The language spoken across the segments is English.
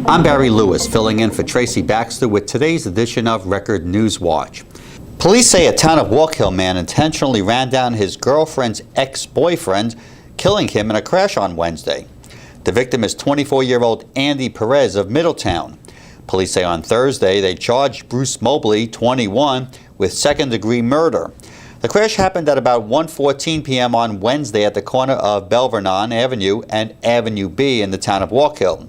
I'm Barry Lewis, filling in for Tracy Baxter with today's edition of Record NewsWatch. Police say a Town of Wallkill man intentionally ran down his girlfriend's ex-boyfriend, killing him in a crash on Wednesday. The victim is 24-year-old Andy Perez of Middletown. Police say on Thursday they charged Bruce Mobley, 21, with second-degree murder. The crash happened at about 1:14 p.m. on Wednesday at the corner of Belvernon Avenue and Avenue B in the Town of Wallkill.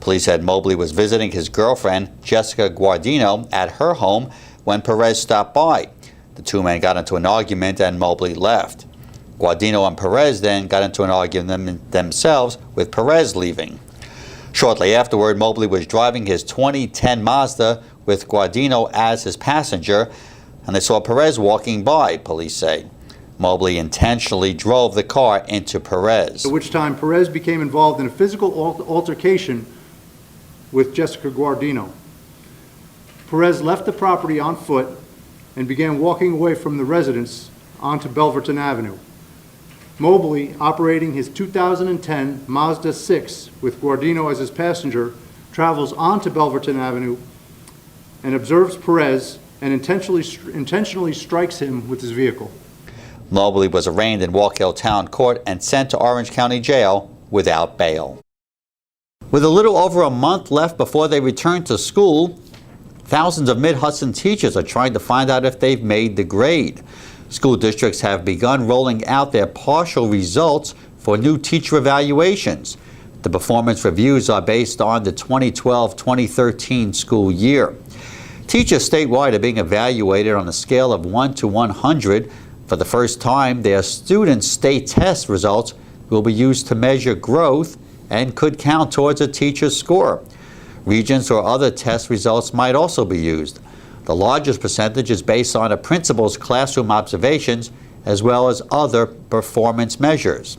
Police said Mobley was visiting his girlfriend, Jessica Guardino, at her home when Perez stopped by. The two men got into an argument and Mobley left. Guardino and Perez then got into an argument themselves, with Perez leaving. Shortly afterward, Mobley was driving his 2010 Mazda with Guardino as his passenger, and they saw Perez walking by, police say. Mobley intentionally drove the car into Perez. At which time Perez became involved in a physical altercation with Jessica Guardino. Perez left the property on foot and began walking away from the residence onto Belverton Avenue. Mobley, operating his 2010 Mazda 6 with Guardino as his passenger, travels onto Belverton Avenue and observes Perez and intentionally strikes him with his vehicle. Mobley was arraigned in Wallkill Town Court and sent to Orange County Jail without bail. With a little over a month left before they return to school, thousands of Mid-Hudson teachers are trying to find out if they've made the grade. School districts have begun rolling out their partial results for new teacher evaluations. The performance reviews are based on the 2012-2013 school year. Teachers statewide are being evaluated on a scale of 1 to 100. For the first time, their students' state test results will be used to measure growth and could count towards a teacher's score. Regents or other test results might also be used. The largest percentage is based on a principal's classroom observations as well as other performance measures.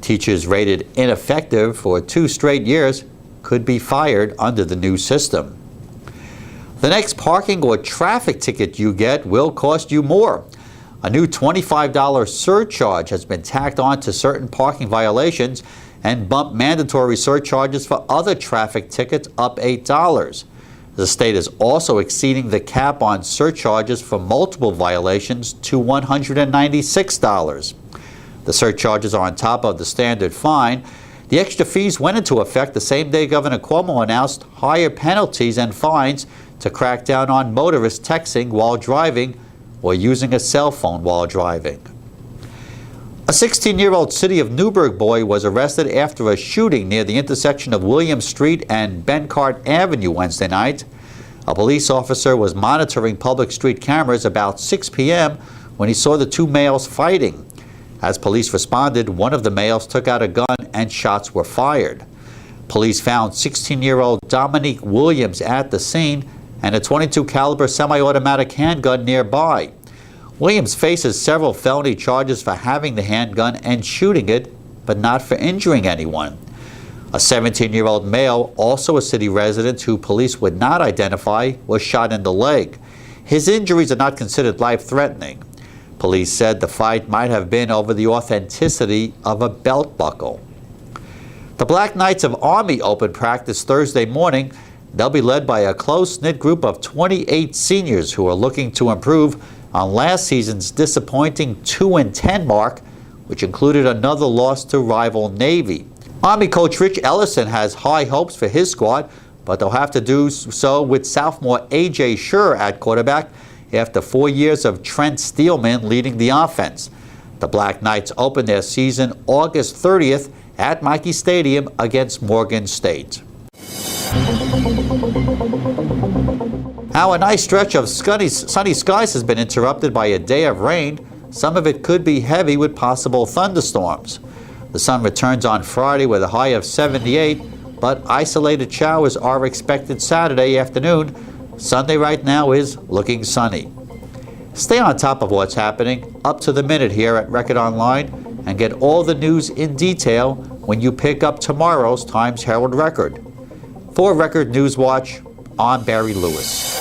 Teachers rated ineffective for 2 straight years could be fired under the new system. The next parking or traffic ticket you get will cost you more. A new $25 surcharge has been tacked on to certain parking violations and bumped mandatory surcharges for other traffic tickets up $8. The state is also exceeding the cap on surcharges for multiple violations to $196. The surcharges are on top of the standard fine. The extra fees went into effect the same day Governor Cuomo announced higher penalties and fines to crack down on motorists texting while driving or using a cell phone while driving. A 16-year-old City of Newburgh boy was arrested after a shooting near the intersection of William Street and Bencart Avenue Wednesday night. A police officer was monitoring public street cameras about 6 p.m. when he saw the two males fighting. As police responded, one of the males took out a gun and shots were fired. Police found 16-year-old Dominique Williams at the scene and a .22 caliber semi-automatic handgun nearby. Williams faces several felony charges for having the handgun and shooting it, but not for injuring anyone. A 17-year-old male, also a city resident who police would not identify, was shot in the leg. His injuries are not considered life-threatening. Police said the fight might have been over the authenticity of a belt buckle. The Black Knights of Army opened practice Thursday morning. They'll be led by a close-knit group of 28 seniors who are looking to improve on last season's disappointing 2-10 mark, which included another loss to rival Navy. Army coach Rich Ellison has high hopes for his squad, but they'll have to do so with sophomore A.J. Schur at quarterback after 4 years of Trent Steelman leading the offense. The Black Knights open their season August 30th at Michie Stadium against Morgan State. Now, a nice stretch of sunny skies has been interrupted by a day of rain. Some of it could be heavy with possible thunderstorms. The sun returns on Friday with a high of 78, but isolated showers are expected Saturday afternoon. Sunday right now is looking sunny. Stay on top of what's happening up to the minute here at Record Online and get all the news in detail when you pick up tomorrow's Times Herald Record. For Record NewsWatch, I'm Barry Lewis.